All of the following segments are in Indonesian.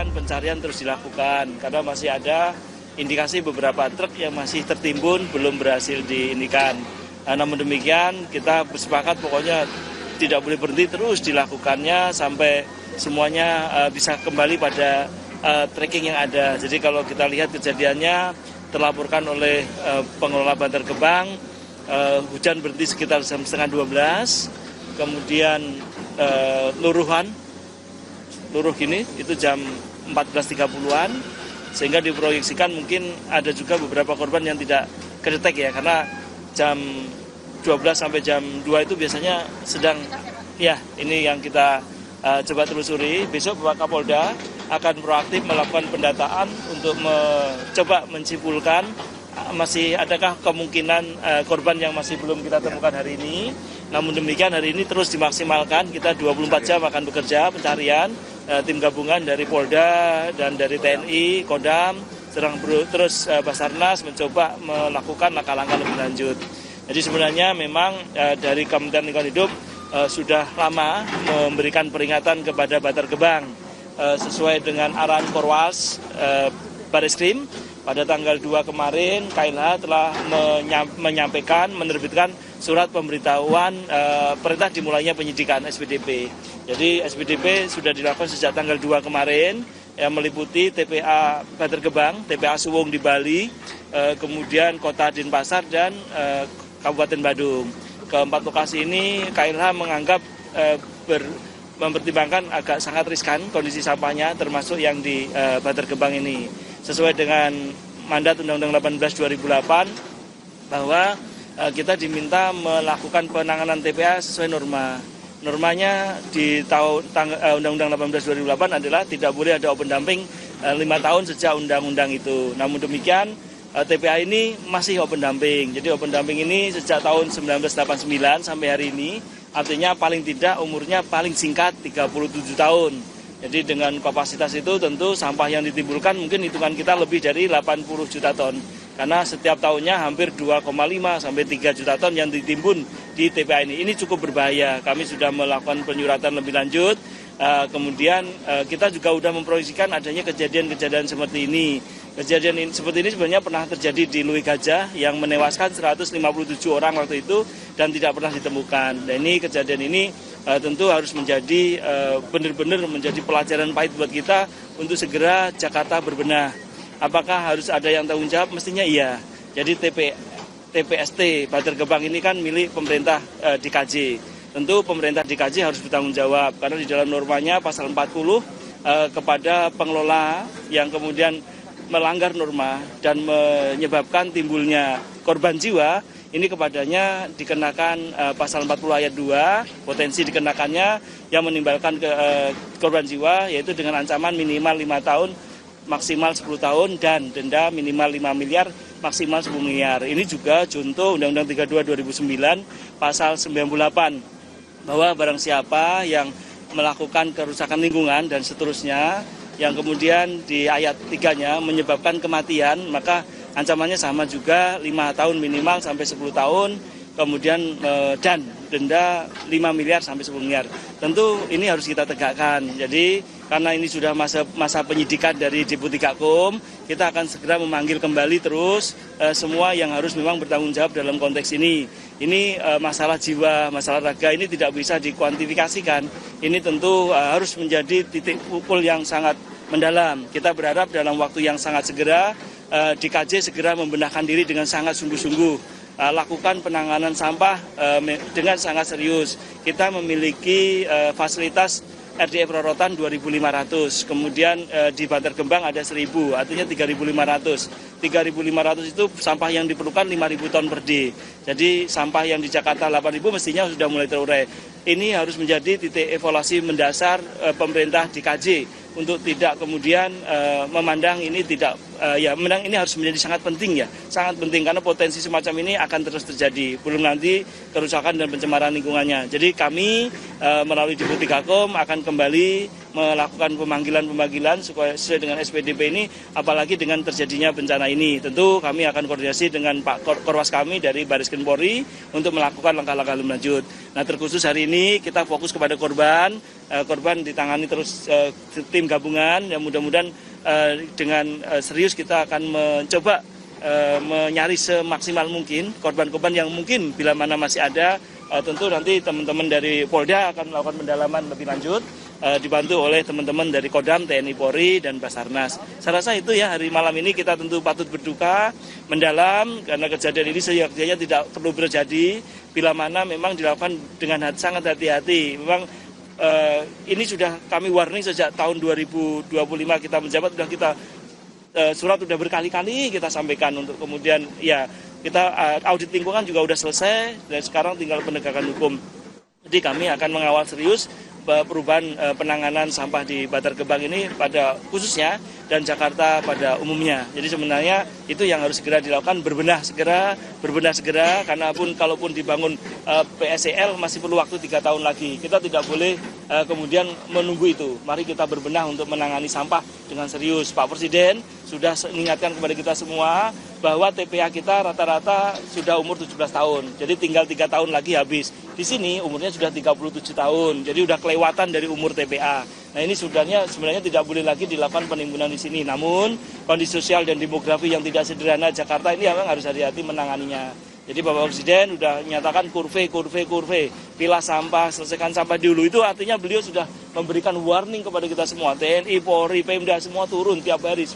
kemudian pencarian terus dilakukan karena masih ada indikasi beberapa truk yang masih tertimbun belum berhasil diinikan. Namun demikian kita bersepakat pokoknya tidak boleh berhenti, terus dilakukannya sampai semuanya bisa kembali pada tracking yang ada. Jadi kalau kita lihat kejadiannya terlaporkan oleh pengelola Bantar Gebang, hujan berhenti sekitar jam setengah 12, kemudian luruh gini itu jam 14.30-an, sehingga diproyeksikan mungkin ada juga beberapa korban yang tidak kedetek ya, karena jam 12 sampai jam 2 itu biasanya sedang, ya ini yang kita coba telusuri. Besok Bapak Kapolda akan proaktif melakukan pendataan untuk mencoba menyimpulkan masih adakah kemungkinan korban yang masih belum kita temukan hari ini. Namun demikian hari ini terus dimaksimalkan, kita 24 jam akan bekerja pencarian, tim gabungan dari Polda dan dari TNI, Kodam, terus Basarnas mencoba melakukan langkah-langkah lebih lanjut. Jadi sebenarnya memang dari Kementerian Lingkungan Hidup sudah lama memberikan peringatan kepada Bantar Gebang sesuai dengan arahan Korwas Bareskrim. Pada tanggal 2 kemarin KLH telah menerbitkan surat pemberitahuan perintah dimulainya penyidikan SPDP. Jadi SPDP sudah dilakukan sejak tanggal 2 kemarin yang meliputi TPA Bantar Gebang, TPA Suwung di Bali, kemudian Kota Denpasar dan Kabupaten Badung. Keempat lokasi ini KLH menganggap mempertimbangkan agak sangat riskan kondisi sampahnya, termasuk yang di Bantar Gebang ini. Sesuai dengan mandat Undang-Undang 18 2008 bahwa kita diminta melakukan penanganan TPA sesuai norma. Normanya di Undang-Undang 18 2008 adalah tidak boleh ada open dumping 5 tahun sejak undang-undang itu. Namun demikian TPA ini masih open dumping. Jadi open dumping ini sejak tahun 1989 sampai hari ini, artinya paling tidak umurnya paling singkat 37 tahun. Jadi dengan kapasitas itu tentu sampah yang ditimbulkan mungkin hitungan kita lebih dari 80 juta ton. Karena setiap tahunnya hampir 2,5 sampai 3 juta ton yang ditimbun di TPA ini. Ini cukup berbahaya. Kami sudah melakukan penyuratan lebih lanjut. Kemudian kita juga sudah memproyeksikan adanya kejadian-kejadian seperti ini. Kejadian seperti ini sebenarnya pernah terjadi di Lui Gajah yang menewaskan 157 orang waktu itu dan tidak pernah ditemukan. Dan ini kejadian ini tentu harus menjadi benar-benar menjadi pelajaran pahit buat kita untuk segera Jakarta berbenah. Apakah harus ada yang tanggung jawab? Mestinya iya. Jadi TPST Bantar Gebang ini kan milik pemerintah DKJ. Tentu pemerintah DKJ harus bertanggung jawab karena di dalam normanya pasal 40 kepada pengelola yang kemudian melanggar norma dan menyebabkan timbulnya korban jiwa, ini kepadanya dikenakan pasal 40 ayat 2, potensi dikenakannya yang menimbulkan korban jiwa yaitu dengan ancaman minimal 5 tahun, maksimal 10 tahun dan denda minimal 5 miliar, maksimal 10 miliar. Ini juga contoh Undang-Undang 32 2009 pasal 98 bahwa barang siapa yang melakukan kerusakan lingkungan dan seterusnya yang kemudian di ayat 3-nya menyebabkan kematian, maka ancamannya sama juga 5 tahun minimal sampai 10 tahun, kemudian dan denda 5 miliar sampai 10 miliar. Tentu ini harus kita tegakkan. Jadi karena ini sudah masa penyidikan dari Deputi Gakum, kita akan segera memanggil kembali terus semua yang harus memang bertanggung jawab dalam konteks ini. Ini masalah jiwa, masalah raga ini tidak bisa dikuantifikasikan. Ini tentu harus menjadi titik pukul yang sangat mendalam. Kita berharap dalam waktu yang sangat segera, DKJ segera membenahkan diri dengan sangat sungguh-sungguh. Lakukan penanganan sampah dengan sangat serius. Kita memiliki fasilitas RDF Rorotan 2.500, kemudian di Bantar Gebang ada 1.000, artinya 3.500. 3.500 itu sampah yang diperlukan 5.000 ton per day. Jadi sampah yang di Jakarta 8.000 mestinya sudah mulai terurai. Ini harus menjadi titik evaluasi mendasar pemerintah DKJ untuk tidak kemudian memandang ini tidak memandang ini harus menjadi sangat penting ya, sangat penting karena potensi semacam ini akan terus terjadi. Belum nanti kerusakan dan pencemaran lingkungannya. Jadi kami melalui Deputi Gakum akan kembali melakukan pemanggilan sesuai dengan SPDP ini, apalagi dengan terjadinya bencana ini. Tentu kami akan koordinasi dengan Pak Korwas kami dari Bariskin Polri untuk melakukan langkah-langkah lebih lanjut. Nah, terkhusus hari ini kita fokus kepada korban ditangani terus tim gabungan, yang mudah-mudahan dengan serius kita akan mencoba mencari semaksimal mungkin korban-korban yang mungkin bila mana masih ada. Tentu nanti teman-teman dari Polda akan melakukan pendalaman lebih lanjut, dibantu oleh teman-teman dari Kodam, TNI Polri, dan Basarnas. Saya rasa itu ya, hari malam ini kita tentu patut berduka mendalam karena kejadian ini sejatinya tidak perlu terjadi bila mana memang dilakukan dengan sangat hati-hati. Memang ini sudah kami warning sejak tahun 2025 kita menjabat, sudah kita surat sudah berkali-kali kita sampaikan untuk kemudian ya kita audit lingkungan juga sudah selesai dan sekarang tinggal penegakan hukum. Jadi kami akan mengawal serius perubahan penanganan sampah di Bantar Gebang ini pada khususnya dan Jakarta pada umumnya. Jadi sebenarnya itu yang harus segera dilakukan, berbenah segera, karena kalaupun dibangun PSEL masih perlu waktu 3 tahun lagi. Kita tidak boleh kemudian menunggu itu. Mari kita berbenah untuk menangani sampah dengan serius. Pak Presiden sudah mengingatkan kepada kita semua bahwa TPA kita rata-rata sudah umur 17 tahun. Jadi tinggal 3 tahun lagi habis. Di sini umurnya sudah 37 tahun. Jadi sudah kelewatan dari umur TPA. Nah, ini sebenarnya tidak boleh lagi dilakukan penimbunan di sini. Namun kondisi sosial dan demografi yang tidak sederhana Jakarta ini memang harus hati-hati menanganinya. Jadi Bapak Presiden sudah menyatakan kurve, pilah sampah, selesaikan sampah dulu. Itu artinya beliau sudah memberikan warning kepada kita semua. TNI, Polri, Pemda, semua turun tiap hari.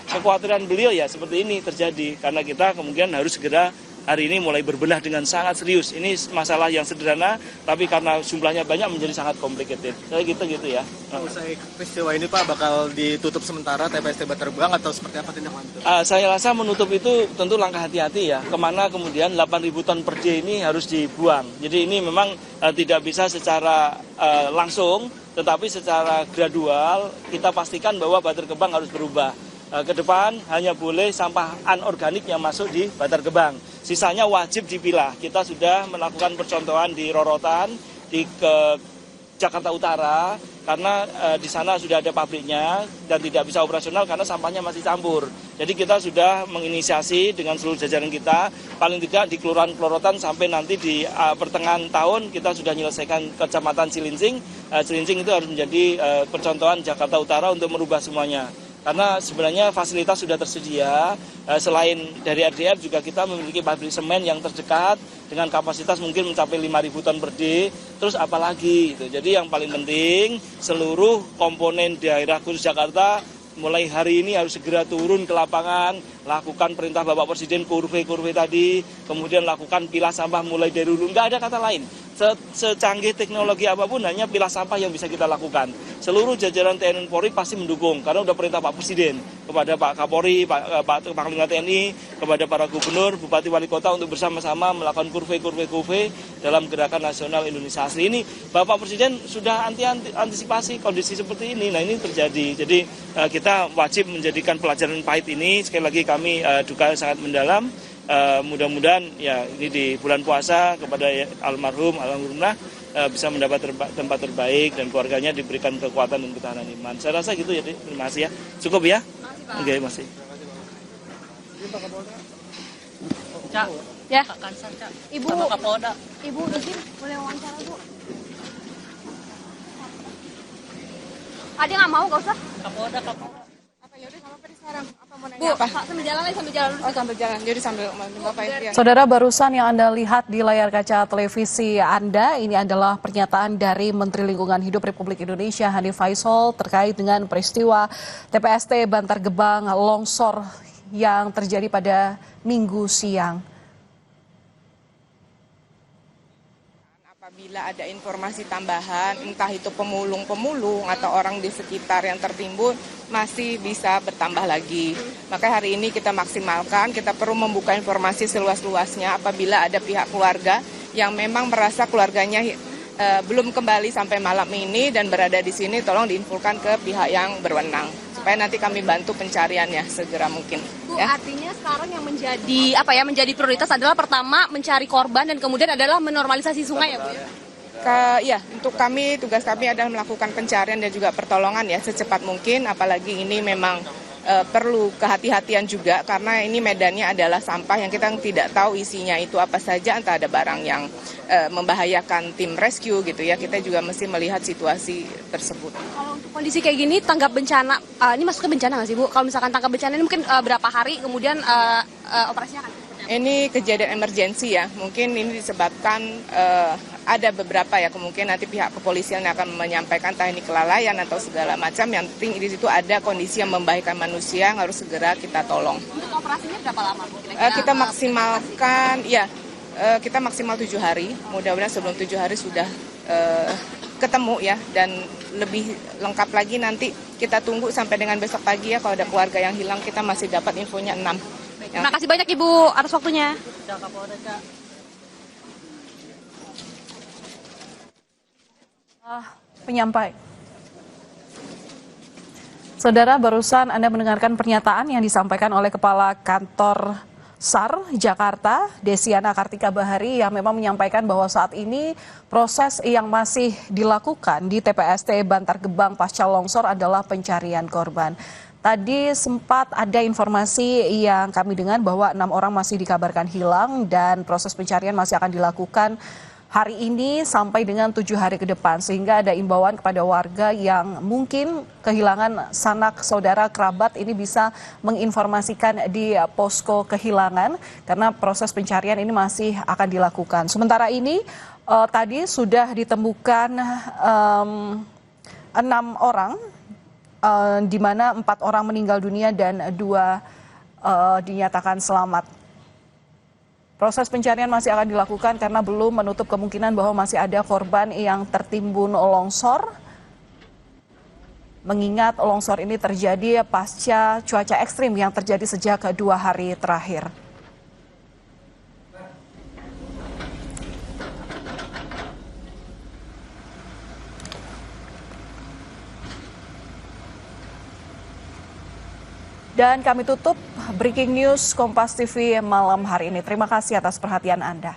Kekhawatiran beliau ya seperti ini terjadi. Karena kita kemungkinan harus segera hari ini mulai berbenah dengan sangat serius. Ini masalah yang sederhana, tapi karena jumlahnya banyak menjadi sangat complicated. Saya gitu ya. Usai peristiwa ini Pak, bakal ditutup sementara TPST Bantar Gebang atau seperti apa tindak lanjut? Saya rasa menutup itu tentu langkah hati-hati ya. Kemana kemudian 8.000 ton per day ini harus dibuang. Jadi ini memang tidak bisa secara langsung, tetapi secara gradual kita pastikan bahwa Bantar Gebang harus berubah. Ke depan hanya boleh sampah anorganik yang masuk di Bantar Gebang. Sisanya wajib dipilah. Kita sudah melakukan percontohan di Rorotan, di Jakarta Utara, karena di sana sudah ada pabriknya dan tidak bisa operasional karena sampahnya masih campur. Jadi kita sudah menginisiasi dengan seluruh jajaran kita, paling tidak di Kelurahan Rorotan sampai nanti di pertengahan tahun kita sudah menyelesaikan Kecamatan Cilincing. Cilincing itu harus menjadi percontohan Jakarta Utara untuk merubah semuanya. Karena sebenarnya fasilitas sudah tersedia, selain dari RDF juga kita memiliki pabrik semen yang terdekat dengan kapasitas mungkin mencapai 5.000 ton per day, terus apalagi gitu. Jadi yang paling penting seluruh komponen daerah khusus Jakarta mulai hari ini harus segera turun ke lapangan, lakukan perintah Bapak Presiden kurve tadi, kemudian lakukan pilah sampah mulai dari hulu, nggak ada kata lain. Secanggih teknologi apapun hanya pilah sampah yang bisa kita lakukan. Seluruh jajaran TNI Polri pasti mendukung karena sudah perintah Pak Presiden kepada Pak Kapolri, Pak Panglima TNI, kepada para gubernur, bupati, wali kota untuk bersama-sama melakukan kurve dalam gerakan nasional Indonesia Asli ini. Bapak Presiden sudah antisipasi kondisi seperti ini. Nah, ini terjadi. Jadi kita wajib menjadikan pelajaran pahit ini. Sekali lagi kami duka sangat mendalam. Mudah-mudahan ya ini di bulan puasa kepada almarhumah bisa mendapat tempat terbaik dan keluarganya diberikan kekuatan dan ketahanan iman. Saya rasa gitu ya, terima kasih ya. Cukup ya? Oke, masih. Cak, ya. Ibu, sama Kapolda. Ibu, izin boleh wawancara, Bu? Ada nggak mau, nggak usah. Kapolda. Apa ya udah nggak apa-apa sekarang. Apa mau nanya? Bu, apa? Sambil jalan dulu. Oh, sambil jalan. Jadi sambil Bapak ya. Saudara, barusan yang Anda lihat di layar kaca televisi Anda, ini adalah pernyataan dari Menteri Lingkungan Hidup Republik Indonesia Hanif Faisal terkait dengan peristiwa TPST Bantar Gebang longsor yang terjadi pada Minggu siang. Apabila ada informasi tambahan, entah itu pemulung atau orang di sekitar yang tertimbun, masih bisa bertambah lagi. Maka hari ini kita maksimalkan, kita perlu membuka informasi seluas-luasnya apabila ada pihak keluarga yang memang merasa keluarganya belum kembali sampai malam ini dan berada di sini, tolong diinfokan ke pihak yang berwenang. Supaya nanti kami bantu pencariannya segera mungkin. Bu, ya. Artinya sekarang yang menjadi menjadi prioritas adalah pertama mencari korban dan kemudian adalah menormalisasi sungai ya, Bu ya? Ya, untuk kami, tugas kami adalah melakukan pencarian dan juga pertolongan ya secepat mungkin, apalagi ini memang perlu kehati-hatian juga karena ini medannya adalah sampah yang kita tidak tahu isinya itu apa saja, entah ada barang yang membahayakan tim rescue gitu ya, kita juga mesti melihat situasi tersebut. Kalau untuk kondisi kayak gini, tanggap bencana, ini masuk ke bencana nggak sih Bu? Kalau misalkan tanggap bencana ini mungkin berapa hari kemudian operasinya akan? Ini kejadian emergensi ya, mungkin ini disebabkan ada beberapa ya, kemungkinan nanti pihak kepolisian akan menyampaikan entah ini kelalaian atau segala macam, yang penting di situ ada kondisi yang membahayakan manusia yang harus segera kita tolong. Untuk operasinya berapa lama Bu? Kita maksimalkan, ya kita maksimal 7 hari, mudah-mudahan sebelum 7 hari sudah ketemu ya, dan lebih lengkap lagi nanti kita tunggu sampai dengan besok pagi ya, kalau ada keluarga yang hilang kita masih dapat infonya 6. Terima kasih banyak Ibu atas waktunya. Penyampai. Saudara, barusan Anda mendengarkan pernyataan yang disampaikan oleh Kepala Kantor SAR Jakarta, Desiana Kartika Bahari, yang memang menyampaikan bahwa saat ini proses yang masih dilakukan di TPST Bantar Gebang pasca longsor adalah pencarian korban. Tadi sempat ada informasi yang kami dengar bahwa 6 orang masih dikabarkan hilang dan proses pencarian masih akan dilakukan hari ini sampai dengan 7 hari ke depan. Sehingga ada imbauan kepada warga yang mungkin kehilangan sanak saudara kerabat ini bisa menginformasikan di posko kehilangan karena proses pencarian ini masih akan dilakukan. Sementara ini tadi sudah ditemukan 6 orang, di mana 4 orang meninggal dunia dan 2 dinyatakan selamat. Proses pencarian masih akan dilakukan karena belum menutup kemungkinan bahwa masih ada korban yang tertimbun longsor. Mengingat longsor ini terjadi pasca cuaca ekstrim yang terjadi sejak 2 hari terakhir. Dan kami tutup Breaking News Kompas TV malam hari ini. Terima kasih atas perhatian Anda.